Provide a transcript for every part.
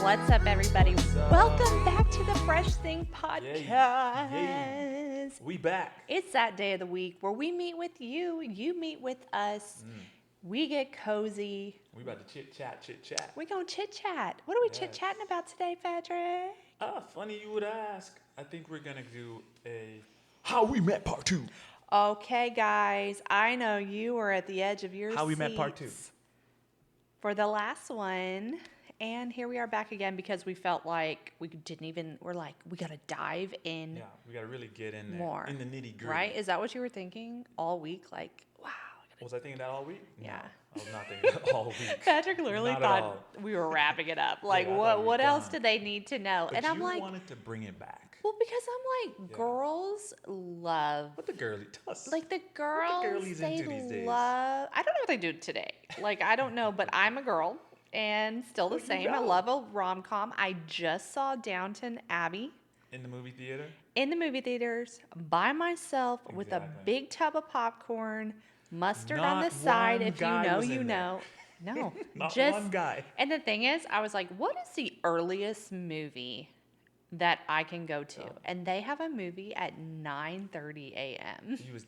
What's up, everybody? What's up? Welcome back to the Fresh Thing Podcast. Yay. We back. It's that day of the week where we meet with you, you meet with us, we get cozy. We about to chit chat. We gonna chit chat. What are we Yes. chit chatting about today, Patrick? Funny you would ask. I think we're gonna do a How We Met Part 2. Okay, guys, I know you were at the edge of your How We Met Part 2. seats for the last one. And here we are back again because we felt like we we're like, we got to dive in. Yeah, we gotta really get in there. More. In the nitty gritty. Right? Is that what you were thinking all week? Like, wow. Was I thinking that all week? Yeah. No, I was not thinking that all week. Patrick literally Not at all. thought we were wrapping it up. Like, Yeah, I thought we were what else done. did they need to know? But and I'm you like, wanted to bring it back. well, because I'm like, Yeah. girls love. What the girly does. Like the girls, girlies they into these days? love. I don't know what they do today. Like, I don't know, but I'm a girl. And still the Well, you same. I know. love a rom-com. I just saw Downton Abbey In the movie theater? in the movie theaters by myself with a Exactly. big tub of popcorn, mustard on Not the side. one If you guy know, was you in there. know. No, Not just one guy. And the thing is, I was like, what is the earliest movie that I can go to? Yeah. And they have a movie at 9:30 a.m. He was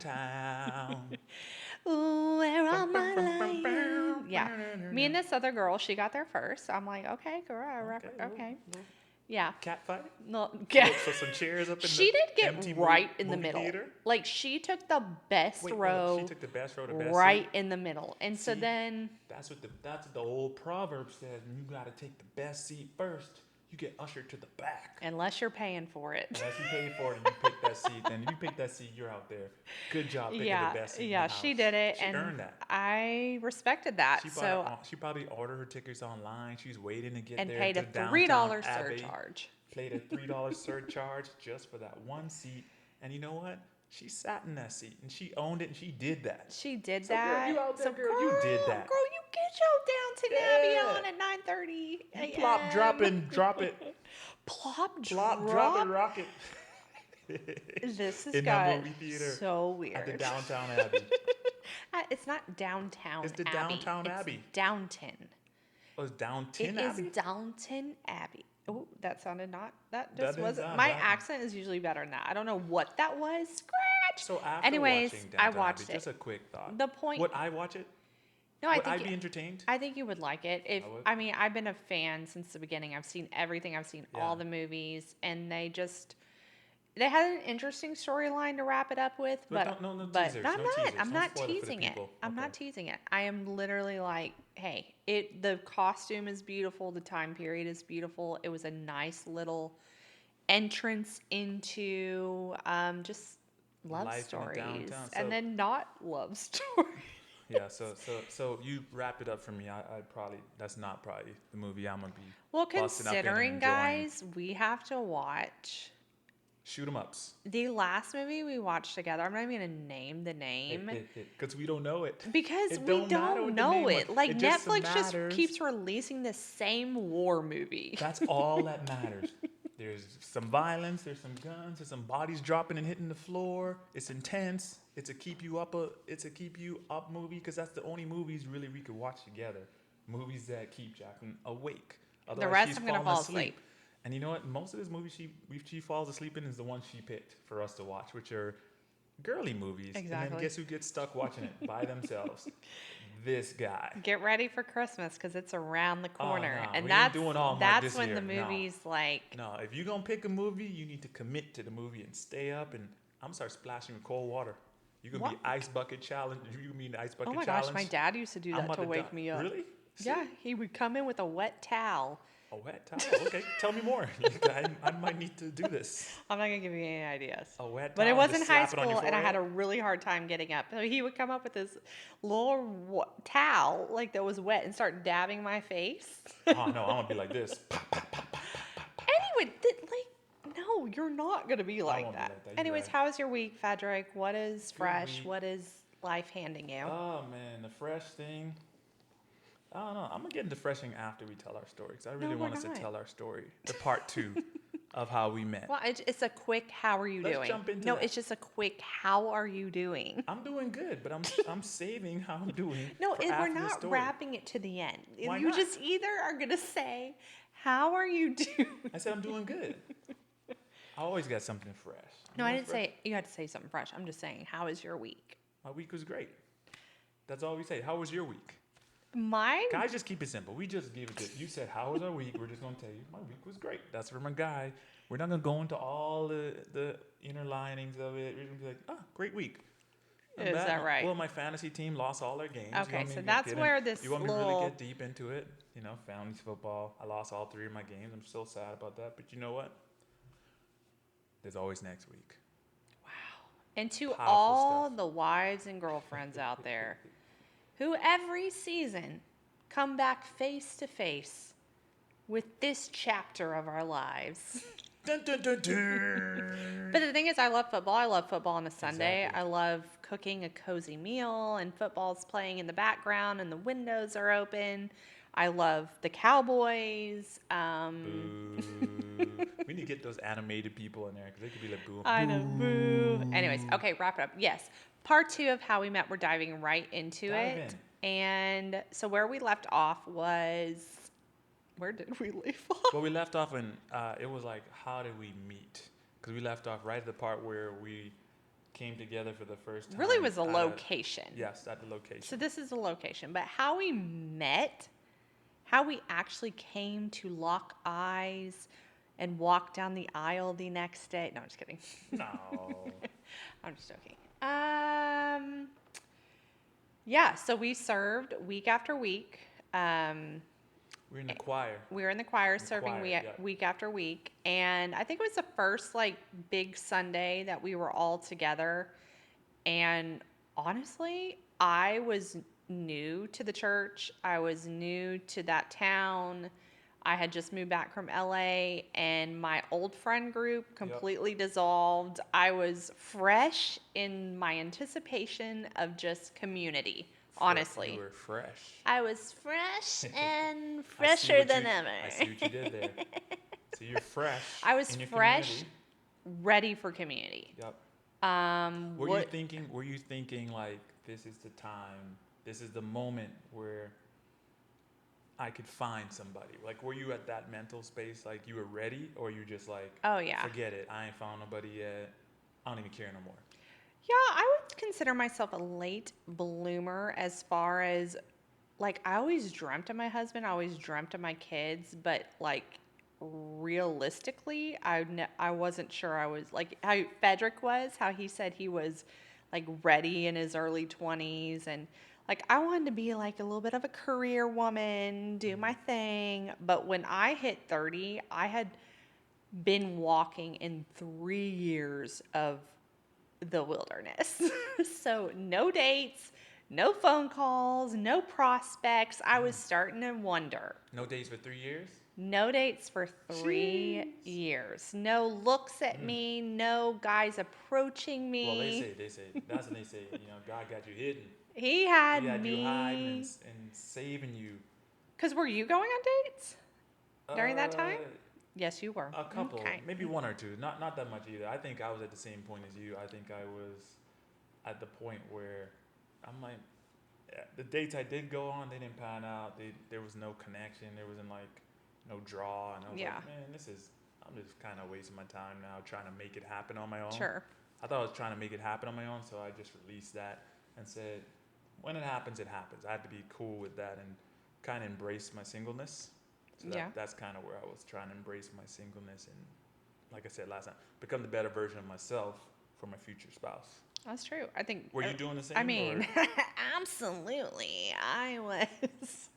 downtown. Ooh, where are my lions? Yeah. Me and this other girl, she got there first. I'm like, okay, girl, okay. Little Yeah. cat fight? No, So some chairs up in she the did get empty right in the movie middle. theater? Like, she took the best Wait, row she took the best row, the best right seat? in the middle. And so See? then, That's what the old proverb says. You got to take the best seat first. You get ushered to the back. unless you're paying for it. Unless you pay for it and you pick that seat, then if you pick that seat, you're out there. Good job picking the best seat. Yeah, in the she house. did it, She and earned that. I respected that. She probably ordered her tickets online. She's waiting to get And there. paid to a downtown $3 Abbey. surcharge. Paid a $3 surcharge just for that one seat. And you know what? She sat in that seat and she owned it and she did that. She did So, girl, that. you out there, girl, you did that. Girl, you get your Downton Abbey Yeah. on at 9:30 You a.m. plop, drop, and drop it. Plop, Plop, drop. drop, and rock it. This has In got that movie theater so weird. at the Downtown Abbey. It's not downtown. It's the Abbey. Downtown It's Abbey. Downton. Oh, it's Downton It Abbey? is Downton Abbey. Oh, that sounded not. That That just is wasn't. not My bad. accent is usually better than that. I don't know what that was. Scratch. So after Anyways, watching I Downton watched Abbey, it. just a quick thought. The point. Would I watch it? No, I Would think I be entertained? I think you would like it. If I would? I mean, I've been a fan since the beginning. I've seen everything. I've seen all Yeah. the movies, and they had an interesting storyline to wrap it up with. But no but teasers, I'm no not. teasers. I'm Don't not spoil it for the teasing it. people. I'm not Okay. teasing it. I am literally like, hey, the costume is beautiful. The time period is beautiful. It was a nice little entrance into just love Life in the stories, downtown. and So- then not love stories. Yeah, so you wrap it up for me. That's not probably the movie I'm gonna be. Well, busting up in and considering, enjoying. guys, we have to watch Shoot 'em ups. the last movie we watched together. I'm not even gonna name the name Because we don't know it. because It we don't matter don't what the know name it. was. Like It just Netflix just matters. keeps releasing the same war movie. That's all that matters. There's some violence. There's some guns. There's some bodies dropping and hitting the floor. It's intense. It's a keep you up. It's a keep you up movie because that's the only movies really we could watch together. Movies that keep Jacqueline awake. Otherwise, rest she's I'm gonna falling fall asleep. And you know what? Most of this movie she falls asleep in is the one she picked for us to watch, which are girly movies. And Exactly. then guess who gets stuck watching it by themselves? This guy. Get ready for Christmas because it's around the corner, no, and we ain't that's doing Hallmark that's this when year. the No. movie's like. No, if you're gonna pick a movie, you need to commit to the movie and stay up. And I'm gonna start splashing with cold water. You're gonna be What? ice bucket challenge. You mean the ice bucket Oh my challenge? gosh, my dad used to do I'm that about to wake me up. Really? Yeah, he would come in with a wet towel. A wet towel. Okay, tell me more. Like, I might need to do this. I'm not gonna give you any ideas. A wet towel. But it was in just high slap it on your school, and I had a forehead? really hard time getting up. So he would come up with this little towel, like that was wet, and start dabbing my face. Oh no, I'm gonna be like this. Anyway, no, you're not gonna be like won't be that. like that, you're Anyways, right. how was your week, Fadrick? What is fresh? week. What is life handing you? Oh man, the fresh thing. I don't know. I'm gonna get into freshing after we tell our story because I really we're want us to not. tell our story. The part 2. of how we met. Well, it's a quick, how are you Let's doing? jump into No, that. it's just a quick, how are you doing? I'm doing good, but I'm saving how I'm doing No, for we're after the not story. wrapping it to the end. Why You not? just either are going to say, how are you doing? I said I'm doing good. I always got something fresh. No, You I know, didn't say, you had to say something fresh. I'm just saying, how is your week? my week was great. That's all we say. How was your week? Mine? Guys, just keep it simple. We just give it to you. Said, how was our week? We're just going to tell you, my week was great. That's for my guy. We're not going to go into all the inner linings of it. We're going to be like, great week. I'm Is bad. that right? Well, my fantasy team lost all their games. Okay, so that's where this You want me to really little... get deep into it? You know, fantasy football. I lost all 3 of my games. I'm still sad about that. But you know what? There's always next week. Wow. And to Powerful all stuff. the wives and girlfriends out there who every season come back face to face with this chapter of our lives. Dun, dun, dun, dun. But the thing is, I love football. I love football on a Sunday. Exactly. I love cooking a cozy meal, and football's playing in the background, and the windows are open. I love the Cowboys. Boo. We need to get those animated people in there because they could be like, boo. I know, boo. Anyways, okay, wrap it up. Yes, part 2 of how we met. We're diving right into Dive it. in. And so where we left off was, where did we leave off? Well, we left off and it was like, how did we meet? Because we left off right at the part where we came together for the first time. Really was a location. Yes, at the location. So this is a location, but how we met, how we actually came to lock eyes and walk down the aisle the next day. No, I'm just kidding. No. I'm just joking. Yeah, so we served week after week. We're in the choir. We were in the choir The serving choir, yeah. week after week. And I think it was the first like big Sunday that we were all together. And honestly, I was new to the church. I was new to that town. I had just moved back from LA, and my old friend group completely dissolved. I was fresh in my anticipation of just community, honestly. You were fresh. I was fresh and I see fresher what than you- ever. I see what you did there. So you're fresh. I was in your fresh, community. ready for community. Yep. What- Were you thinking like this is the time, this is the moment where I could find somebody? Like, were you at that mental space, like you were ready, or you just like, Oh, yeah. forget it, I ain't found nobody yet, I don't even care no more? Yeah, I would consider myself a late bloomer as far as, like, I always dreamt of my husband, I always dreamt of my kids, but, like, realistically, I wasn't sure I was, like, how Frederick was, how he said he was, like, ready in his early 20s, and, like, I wanted to be, like, a little bit of a career woman, do my thing, but when I hit 30, I had been walking in 3 years of the wilderness. So no dates, no phone calls, no prospects. I was starting to wonder. No dates for 3 years? No dates for 3 Jeez. years. No looks at me, no guys approaching me. Well, they say, that's when they say, you know, God got you hidden. He had He had you hiding me. and saving you. Because were you going on dates during that time? Yes, you were. A couple, Okay. maybe 1 or 2, not that much either. I think I was at the same point as you. I think I was at the point where I'm like, yeah, the dates I did go on, they didn't pan out. There was no connection. There wasn't like no draw, and I was Yeah. like, man, I'm just kind of wasting my time now trying to make it happen on my own. Sure. I thought I was trying to make it happen on my own, so I just released that and said, when it happens, it happens. I had to be cool with that and kind of embrace my singleness. So Yeah. that's kind of where I was trying to embrace my singleness and, like I said last time, become the better version of myself for my future spouse. That's true. I think. Were you doing the same? I mean, or- absolutely. I was.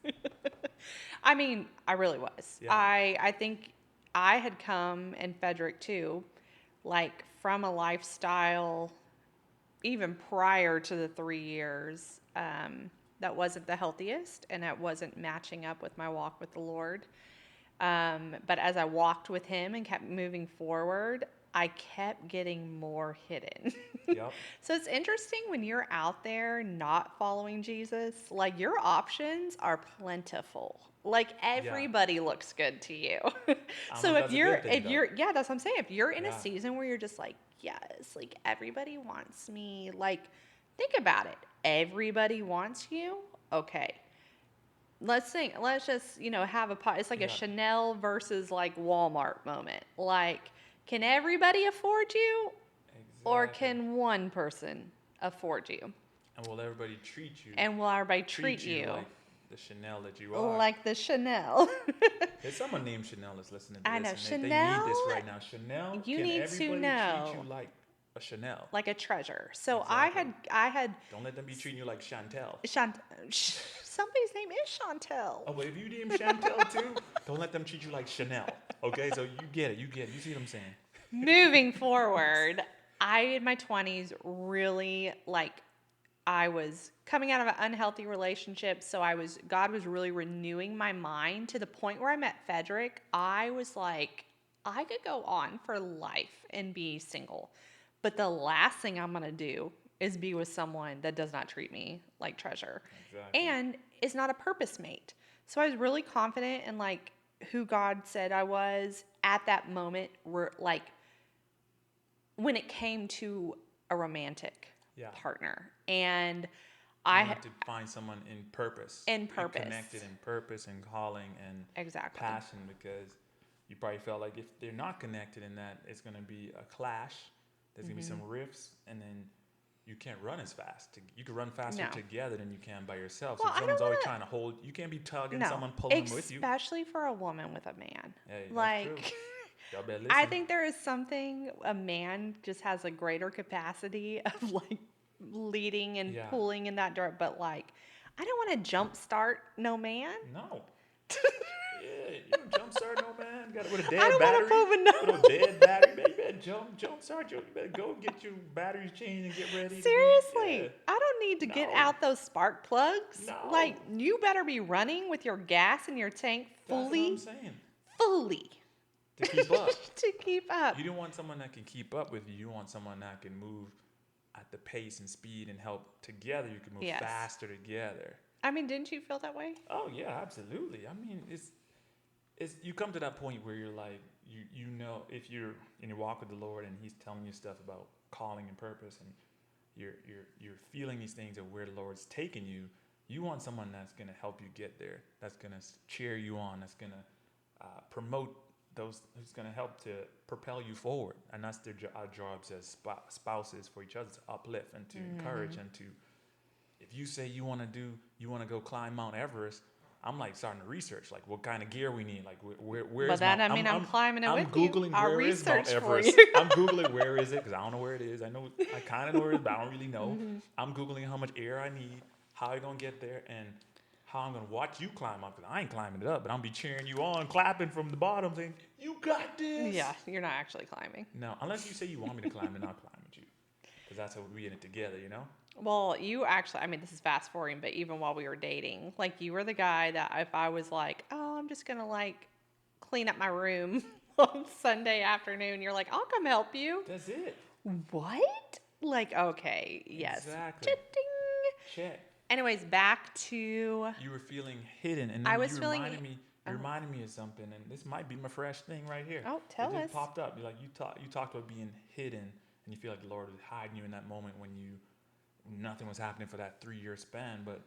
I mean, I really was. Yeah. I think I had come, and Frederick too, like from a lifestyle even prior to the 3 years that wasn't the healthiest, and it wasn't matching up with my walk with the Lord. But as I walked with him and kept moving forward, I kept getting more hidden. Yep. So it's interesting when you're out there not following Jesus, like your options are plentiful. Like Yeah. everybody looks good to you. I don't know So if that's a good thing if though. you're yeah, that's what I'm saying. If you're in a Yeah. season where you're just like, yes, like everybody wants me, like think about it. Everybody wants you. Okay. Let's think. Let's just, have it's like a Yeah. Chanel versus like Walmart moment. Like, can everybody afford you or Exactly. can one person afford you? And will everybody treat you And will everybody treat treat you you like the Chanel that you are? like the Chanel? There's someone named Chanel that's listening to I this, know. and they need Chanel, this right now. Chanel, you can need to everybody treat you know like a Chanel? like a treasure. So Exactly. I had Don't let them be treating you like Chantel. somebody's name is Chantel. Oh, but if you name Chantel too, don't let them treat you like Chanel. Okay, so you get it. You get it. You see what I'm saying? Moving forward, I in my 20s really like I was coming out of an unhealthy relationship, so God was really renewing my mind to the point where I met Frederick. I was like, I could go on for life and be single. But the last thing I'm going to do is be with someone that does not treat me like treasure Exactly. and is not a purpose mate. So I was really confident in like who God said I was at that moment where like when it came to a romantic Yeah. partner. And You I wanted to find someone in purpose, in and connected purpose. in purpose and calling and Exactly. passion, because you probably felt like if they're not connected in that, it's going to be a clash. There's going to be some rifts, and then you can't run as fast. You can run faster No. together than you can by yourself. So Well, if I someone's don't always want trying to hold, you can't be to. tugging No. someone pulling them with you. Especially for a woman with a man. Hey, that's true. Like, Y'all better I listen. think there is something, a man just has a greater capacity of like leading and Yeah. pulling in that direction. But like, I don't want to jumpstart no man. No. Yeah, you don't jumpstart no man. Got it with a I dead don't want to battery. pull with With no. a dead battery, man. You better jumpstart. You better go get your batteries changed and get ready to be. Yeah. Seriously, I don't need to get No. out those spark plugs. No. Like, you better be running with your gas in your tank That's what I'm saying. fully To keep up. to keep up. You don't want someone that can keep up with you. You want someone that can move at the pace and speed and help together. You can move Yes. faster together. I mean, didn't you feel that way? Oh yeah, absolutely. I mean, it's you come to that point where you're like you know, if you're in your walk with the Lord and He's telling you stuff about calling and purpose, and you're feeling these things of where the Lord's taking you. You want someone that's gonna help you get there. That's gonna cheer you on. That's gonna promote those. Who's gonna help to propel you forward. And that's our jobs as spouses for each other, to uplift and to encourage and to. If you say you want to go climb Mount Everest, I'm like starting to research like what kind of gear we need, like where's But that, Mount. I mean, I'm climbing it I'm with you. googling I'll where is Mount research for Everest. you. I'm googling where is it, because I don't know where it is. I know I kind of know where it is, but I don't really know. I'm googling how much air I need, how I gonna get there, and how I'm gonna watch you climb up. Because I ain't climbing it up, but I'm be cheering you on, clapping from the bottom, saying you got this. Yeah, you're not actually climbing. No, unless you say you want me to climb, then I'll climb with you, because that's how we in it together, you know. Well, you actually, I mean, this is fast forwarding, but even while we were dating, like you were the guy that if I was like, oh, I'm just going to like clean up my room on Sunday afternoon, you're like, I'll come help you. That's it. What? Like, okay, yes. Exactly. Cha-ding. Check. Anyways, back to, You were feeling hidden, and I then was you feeling, reminded me. You reminded me of something, and this might be my fresh thing right here. oh, tell It us. just popped up. You're like you talked about being hidden, and you feel like the Lord was hiding you in that moment when nothing was happening for that 3-year span. But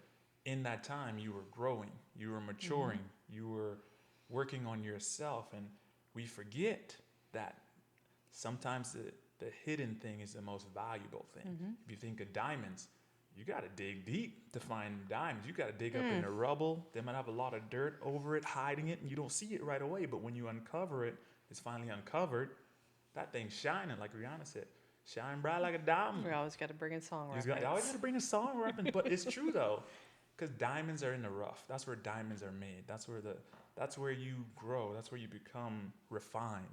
in that time, you were growing, you were maturing, you were working on yourself, and we forget that sometimes the hidden thing is the most valuable thing. If you think of diamonds, you got to dig deep to find diamonds. You got to dig up in the rubble. They might have a lot of dirt over it, hiding it, and you don't see it right away. But when you uncover it, it's finally uncovered. That thing's shining, like Rihanna said. Shine bright like a diamond. We always got to bring in song You reference. always got to bring a song reference, but it's true though, because diamonds are in the rough. That's where diamonds are made. That's where you grow. That's where you become refined,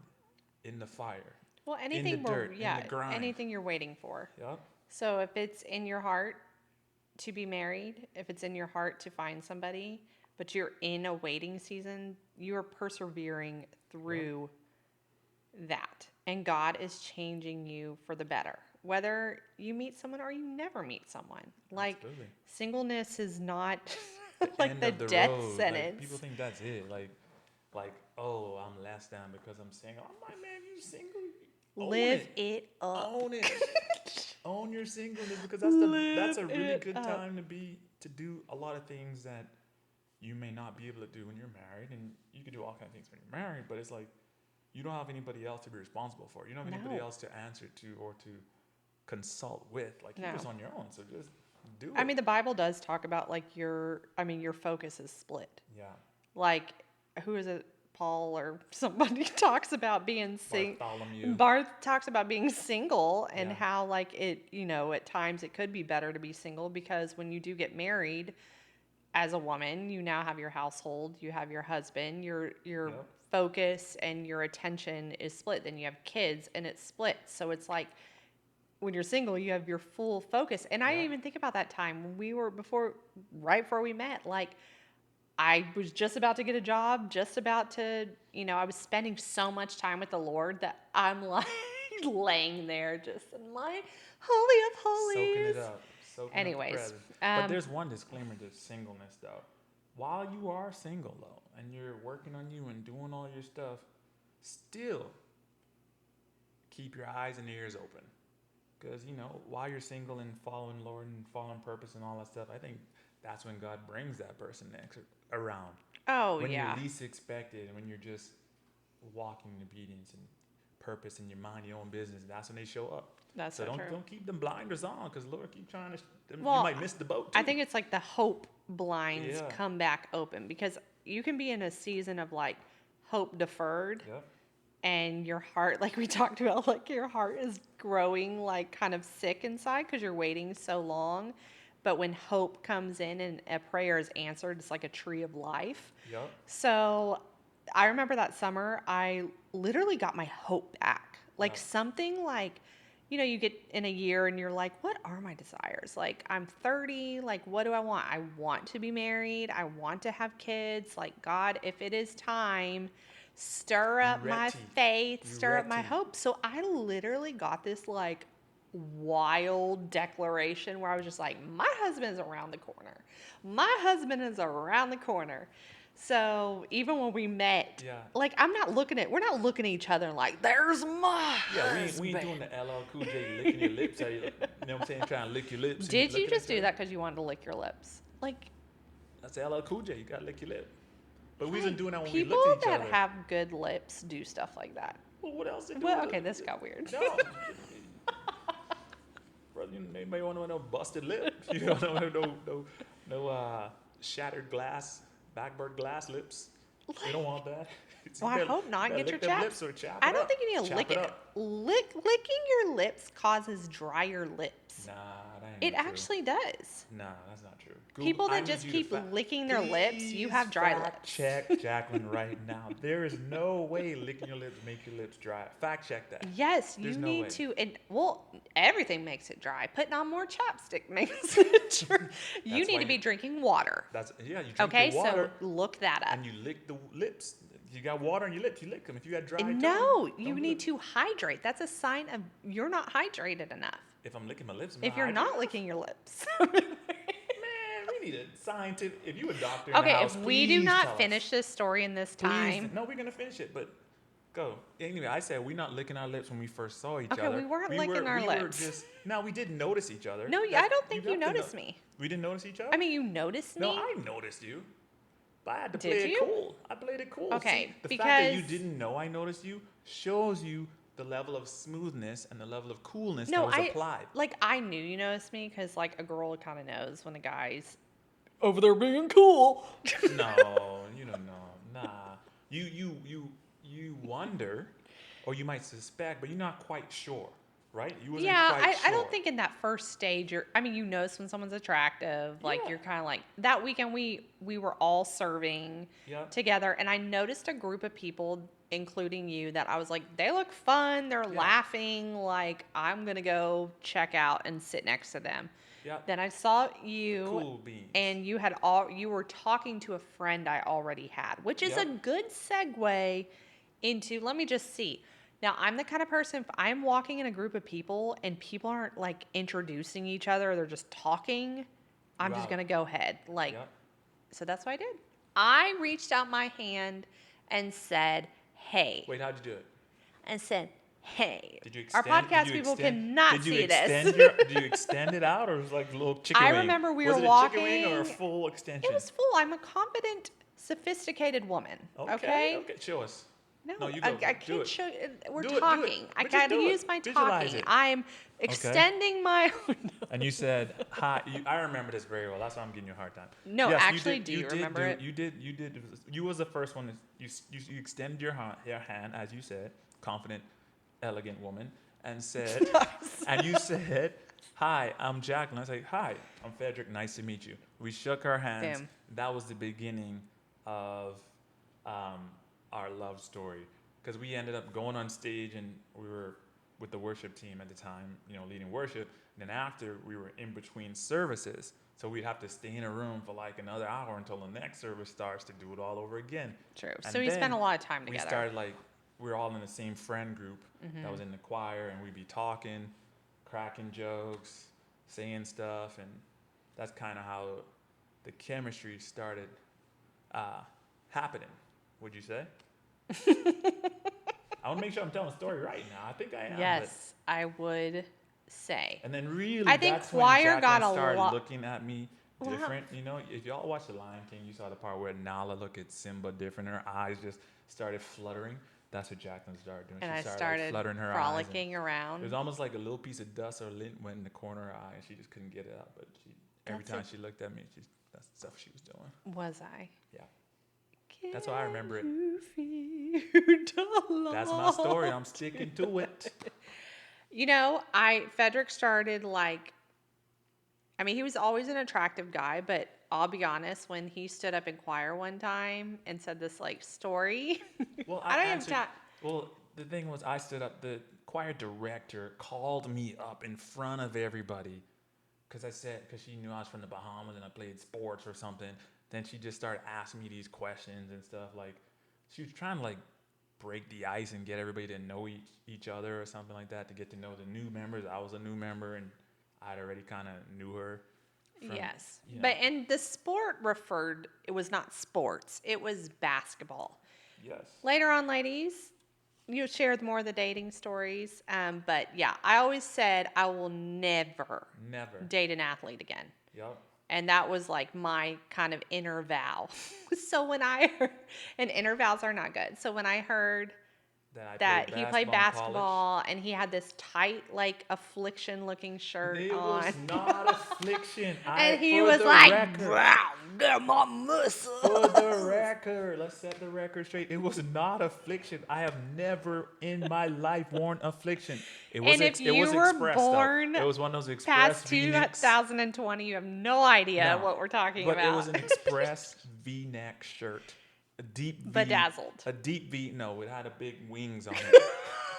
in the fire, Well, in anything the dirt, in the grind. anything you're waiting for. Yep. So if it's in your heart to be married, if it's in your heart to find somebody, but you're in a waiting season, you're persevering through that. and God is changing you for the better. Whether you meet someone or you never meet someone. Like, Absolutely. singleness is not The like end the of the death road. Like people sentence. think that's it. Like, oh, I'm less than because I'm single. I'm like, man, you single? Own Live it. it up. Own it. Own your singleness because that's Live a really it good up. time to do a lot of things that you may not be able to do when you're married, and you can do all kinds of things when you're married. But it's like you don't have anybody else to be responsible for. You don't have anybody No, else to answer to or to consult with. Like you're no. just on your own. So just do I it. mean, the Bible does talk about like your focus is split. Yeah. Like, who is it? Paul or somebody talks about being Bartholomew. Barth talks about being single and Yeah. how like at times it could be better to be single because when you do get married as a woman, you now have your household, you have your husband, your Yep. focus and your attention is split. Then you have kids and it's split. So it's like when you're single, you have your full focus. And I Yeah. even think about that time when right before we met, like I was just about to get a job, just about to, I was spending so much time with the Lord that I'm like laying there just in my holy of Soaking it holies. up. Soaking up the Anyways, present. But there's one disclaimer to singleness though. While you are single though, and you're working on you and doing all your stuff, still keep your eyes and ears open. Because, while you're single and following Lord and following purpose and all that stuff, I think that's when God brings that person next around. oh When you're yeah, least expected and when you're just walking in obedience and purpose and you mind your own business, that's when they show up. that's So so don't true. don't keep them blinders on because Lord keep trying to. You Well, might miss the boat I too. think it's like the hope blinds Yeah. come back open because you can be in a season of like hope deferred Yep. and your heart, like we talked about, like your heart is growing like kind of sick inside because you're waiting so long. But when hope comes in and a prayer is answered, it's like a tree of life. Yep. So I remember that summer, I literally got my hope back. Like Yep. something like, you get in a year and you're like, what are my desires? Like, I'm 30. Like, what do I want? I want to be married. I want to have kids. Like, God, if it is time, stir You up my ready. faith, You stir up my ready. hope. So I literally got this like wild declaration where I was just like, my husband's around the corner. My husband is around the corner. So even when we met, Yeah. like we're not looking at each other and like, there's my Yeah, we ain't husband. doing the LL Cool J licking your lips. You know what I'm saying? Trying to lick your lips and Did you looking at just each do other. that because you wanted to lick your lips? Like, That's LL Cool J. You gotta lick your lip. But we hey, wasn't doing that when we people looked at each that other. have good lips do stuff like that. Well, what else to do? Well, okay, this got weird. No. Brother, anybody want to know no busted lip? You don't know no shattered glass, backboard glass lips. You don't want that. Well, I hope not. Get your lick them chaps. lips or chap I it don't up. think you need to Chap lick it it. up. Licking your lips causes drier lips. Nah, that It ain't true. actually does. Nah, that's not true. People I that need just you to keep fact. licking their lips, you Please have dry fact lips. check Jacqueline right now. There is no way licking your lips make your lips dry. Fact check that. Yes, There's you no need way. to, and well, everything makes it dry. Putting on more chapstick makes it dry. You That's need why to be drinking water. That's yeah. You drink Okay, your water so look that up. and you lick the lips. You got water on your lips. You lick them. If you got dry tongue, No, you don't do need it. to hydrate. That's a sign of you're not hydrated enough. If I'm licking my lips, I'm If not you're hydrated not enough. licking your lips. Man, we need a scientific. If you a doctor in the Okay, house, if we do please tell not finish us. this story in this Please, time. no, we're gonna finish it, but go. Anyway, I said we're not licking our lips when we first saw each Okay, other. we weren't licking our we lips. were just. No, we didn't notice each other. No, I don't think you have to noticed me. We didn't notice each other. I mean, you noticed No, me. I noticed you. But I had to Did play it you? cool. I played it cool. Okay, See, the fact that you because didn't know I noticed you shows you the level of smoothness and the level of coolness that no, was applied. I knew you noticed me because like a girl kind of knows when a guy's over there being cool. No, you don't know. Nah. You wonder, or you might suspect, but you're not quite sure, right? You wasn't Yeah, quite I sure. don't think in that first stage I mean, you notice when someone's attractive, like Yeah. you're kind of like that weekend we were all serving Yeah. together and I noticed a group of people including you that I was like they look fun, they're Yeah. laughing, like I'm going to go check out and sit next to them. Yeah. Then I saw you Cool beans. and you were talking to a friend I already had, which is a Yep. good segue into let me just see. Now, I'm the kind of person, if I'm walking in a group of people and people aren't like introducing each other, they're just talking, I'm You just out. going to go ahead. Like, Yep. so that's what I did. I reached out my hand and said, hey, Wait, how'd you do it? and said, hey, Did you our extend? Did podcast you people extend? cannot Did you see this. extend your? Did you extend it out, or was it like a little chicken I wing? remember we Was were it a chicken wing or a walking. full It extension? was full. I'm a confident, sophisticated woman. Okay, Okay? okay. Show us. No, No, you I, go. I Do can't it. show you. We're Do it. talking. I But just got to do it. use my Visualize talking. it. I'm Okay. extending my. And you said hi. I remember this very well. That's why I'm giving you a hard time. No, Yes, you actually, did. do You you did remember do. it? You did. You did. You was the first one. You extended your hand, as you said, confident, elegant woman, and said, and you said, "Hi, I'm Jacqueline." I said, "Hi, I'm Frederick. Nice to meet you." We shook our hands. Boom. That was the beginning of our love story, because we ended up going on stage and we were with the worship team at the time, leading worship. And then after, we were in between services. So we'd have to stay in a room for like another hour until the next service starts to do it all over again. True. And So we spent then a lot of time we together. started we were all in the same friend group that was in the choir, and we'd be talking, cracking jokes, saying stuff. And that's kind of how the chemistry started happening, would you say? I want to make sure I'm telling the story right now. I think I am. Yes, I would say. And then really, I think that's when choir got Jacqueline a started lot. looking at me Well, different. If y'all watch The Lion King, you saw the part where Nala looked at Simba different. Her eyes just started fluttering. That's what Jacqueline started doing. and She I started started fluttering her eyes. frolicking It around. was almost like a little piece of dust or lint went in the corner of her eye, and she just couldn't get it out. But every That's time she looked at me, that's the stuff she was doing. Was I? Yeah. That's why I remember it. Can you feel the That's my story. love? I'm sticking to it. Frederick started he was always an attractive guy, but I'll be honest, when he stood up in choir one time and said this story, Well, I don't have time. Well, the thing was, I stood up. The choir director called me up in front of everybody because she knew I was from the Bahamas and I played sports or something. Then she just started asking me these questions and stuff. She was trying to break the ice and get everybody to know each other or something like that, to get to know the new members. I was a new member and I'd already kind of knew her. Yes. And the sport it was not sports, it was basketball. Yes. Later on, ladies, you shared more of the dating stories. But yeah, I always said I will never date an athlete again. Yep. And that was my kind of inner vow. So when I heard, and inner vows are not good. So when I heard that he played basketball and he had this tight, affliction looking shirt it on. was not affliction. And he was like, wow, get my muscle. For the record, let's set the record straight. It was not affliction. I have never in my life worn affliction. It was And if you were born though. It was one of those express past V-necks. 2020, you have no idea what we're talking about. But it was an express V-neck shirt. A deep V. Bedazzled. A deep V. No, it had a big wings on it.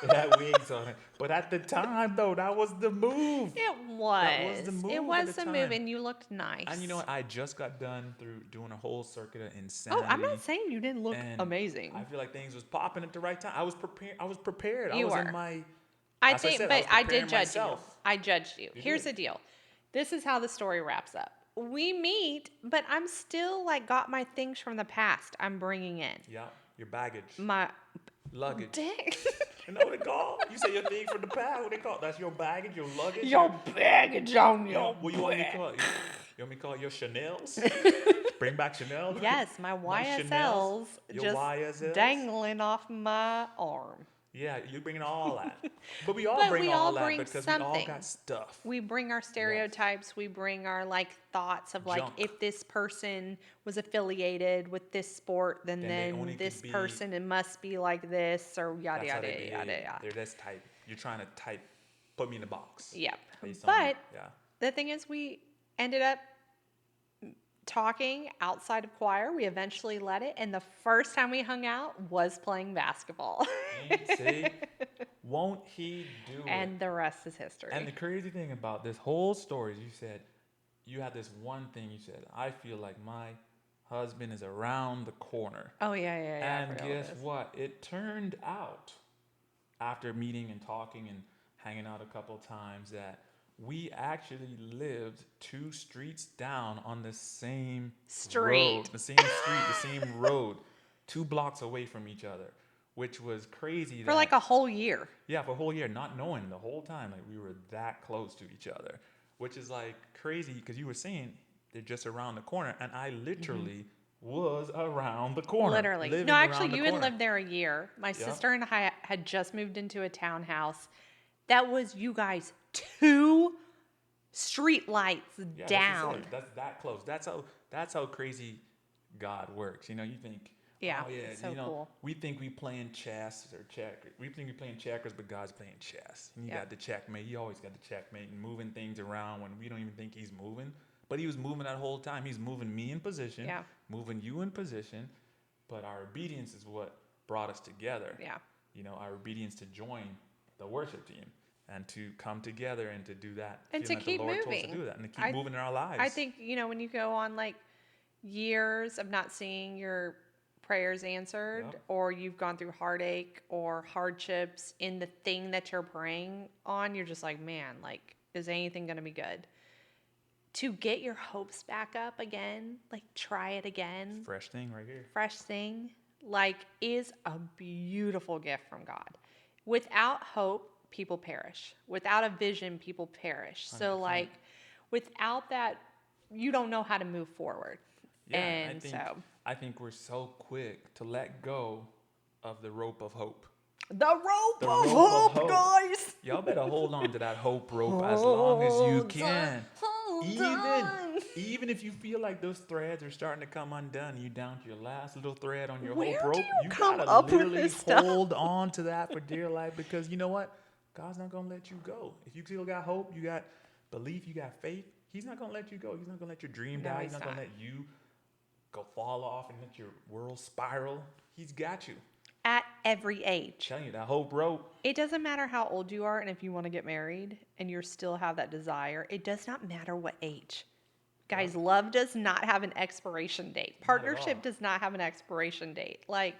It had wings on it. But at the time, though, that was the move. It was. That was the move. It was at the the time. move, and you looked nice. And you know what? I just got done through doing a whole circuit of insanity. Oh, I'm not saying you didn't look amazing. I feel like things was popping at the right time. I was prepared. You I was were. in my. I as think, said, but I did preparing judge myself. you. I judged you. Here's the deal. This is how the story wraps up. We meet, but I'm still got my things from the past I'm bringing in. Yeah, your baggage. My luggage. Dick. You know what they call? You say your thing from the past. What they call? That's your baggage, your luggage. Your baggage on your What you want me to call it? You want me to call it your Chanel's? Bring back Chanel? Yes, my YSLs Your just YSLs? dangling off my arm. Yeah, you bring all that. But we all bring all that because something. we all got stuff. We bring our stereotypes. Yes. We bring our thoughts of Junk. If this person was affiliated with this sport, then this person it must be like this or yada yada yada. They're this type. You're trying to put me in a box. Yep. But the thing is, we ended up talking outside of choir. We eventually let it, and the first time we hung out was playing basketball. See? Won't he do it? And the rest is history. And the crazy thing about this whole story is you said, you had this one thing you said, I feel like my husband is around the corner. Oh, yeah. And guess what? It turned out after meeting and talking and hanging out a couple times, that we actually lived 2 streets down on the same road, Street. the same street, the same road, 2 blocks away from each other, which was crazy. For like That a whole year. yeah, for a whole year, not knowing the whole time, like we were that close to each other, which is like crazy because you were saying they're just around the corner, and I literally was around the corner, Literally. No, living actually, around the you had corner. lived there a year. My Yep. sister and I had just moved into a townhouse. That was, you guys, 2 street lights Yeah, that's what I'm down. saying. That's that close. That's how crazy God works. You know, you think, Yeah, oh yeah, so you know, cool. we think we playing chess or checkers. We think we playing checkers, but God's playing chess. And you Yeah. got the checkmate. He always got the checkmate and moving things around when we don't even think he's moving. But he was moving that whole time. He's moving me in position, Yeah. moving you in position. But our obedience is what brought us together. Yeah. You know, our obedience to join the worship team and to come together and to do that. And to Feeling like the keep Lord told us to moving. do that and to keep I moving in our lives. I think, when you go on like years of not seeing your prayers answered, Yep. or you've gone through heartache or hardships in the thing that you're praying on, you're just like, man, like, is anything going to be good? To get your hopes back up again, like, try it again, Fresh thing right here. fresh thing, like, is a beautiful gift from God. Without hope, people perish. Without a vision, people perish. So, 100%. like, without that, you don't know how to move forward. Yeah, And I think we're so quick to let go of the rope of hope. the rope The of rope of hope, hope. guys. Y'all better hold on to that hope rope as long as you can. Hold Even on. even if you feel like those threads are starting to come undone, you down to your last little thread on your Where hope do rope. you come gotta up with literally this stuff? hold on to that for dear life, because you know what? God's not gonna let you go. If you still got hope, you got belief, you got faith, he's not gonna let you go. He's not gonna let your dream No, die. he's He's not not. gonna let you go fall off and let your world spiral. He's got you. At every I'm age. telling you, that hope rope. It doesn't matter how old you are, and if you want to get married and you still have that desire, it does not matter what age. Guys, love does not have an expiration date. Not at Partnership all. does not have an expiration date. Like,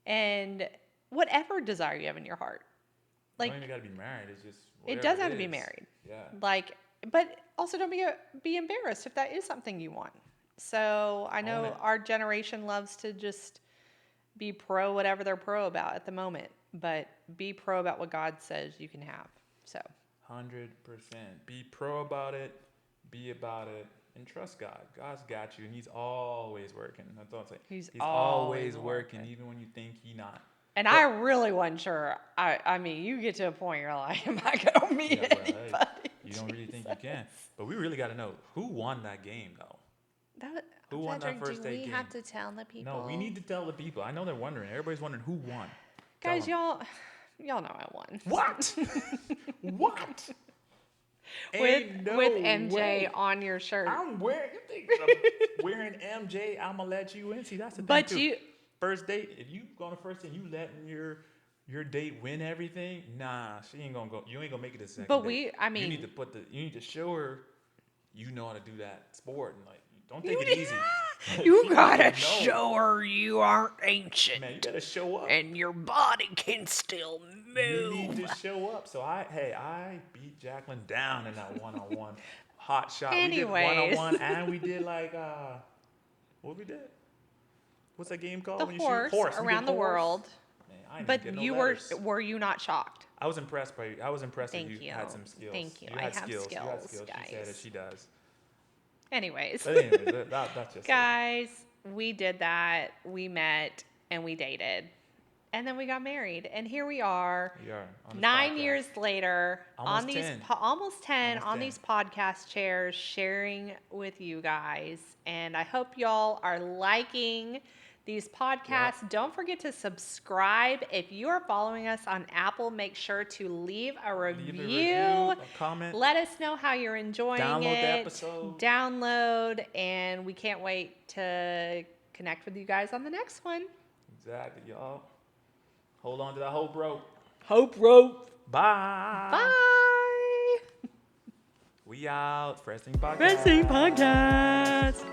and whatever desire you have in your heart. You Like, don't even gotta be married. It's just it whatever does have to be is. married. Yeah. Like, but also don't be embarrassed if that is something you want. So I Own know it. our generation loves to just be pro whatever they're pro about at the moment, but be pro about what God says you can have. So 100%. Be pro about it, be about it, and trust God. God's got you, and He's always working. That's all I'm saying. He's always always working, working. even when you think He not. and But- I really wasn't sure. I mean, you get to a point you're like, am I gonna meet Yeah, well, hey, anybody? you don't really think you can. But we really got to know who won that game, though. Who won that Frederick, first do date we game? have to tell the people? No, we need to tell the people. I know they're wondering. Everybody's wondering who won. Tell Guys, 'em. y'all know I won. What? What? with Ain't no with MJ way. on your shirt. I'm wearing. You think I'm wearing MJ? I'ma let you in. See, that's the thing But too. you First date. If you go on a first date, and you letting your date win everything. Nah, she ain't gonna go. You ain't gonna make it a second. But date. I mean, you need to you need to show her you know how to do that sport, and like don't You take it need- easy. you She gotta needs to know. show her you aren't ancient Man, you better show up. and your body can still You need move. to show up. So I beat Jacqueline down in that one-on-one hot shot. We Anyways. did one-on-one, and we did like what we did? What's that game called? The when you horse, shoot? Horse. We did around the horse. world. Man, I didn't But get no you letters. were you not shocked? I was impressed by you. I was impressed that Thank you you. had some skills. Thank you. You I had have skills. You had skills, skills. She said guys. that she does. Anyways, But anyways, that's just it. guys, we did that. We met and we dated. And then we got married. And here we are. We are on this 9 podcast. years later, Almost on these 10. almost 10 Almost on 10. these podcast chairs, sharing with you guys. And I hope y'all are liking these podcasts. Don't forget to subscribe. If you are following us on Apple, make sure to leave a review. Leave a comment. Let us know how you're enjoying Download it. the episode. Download, and we can't wait to connect with you guys on the next one. Exactly, y'all. Hold on to that hope rope. Hope rope. Bye. Bye. We out. Fresh Thing Podcast. Racing Podcast.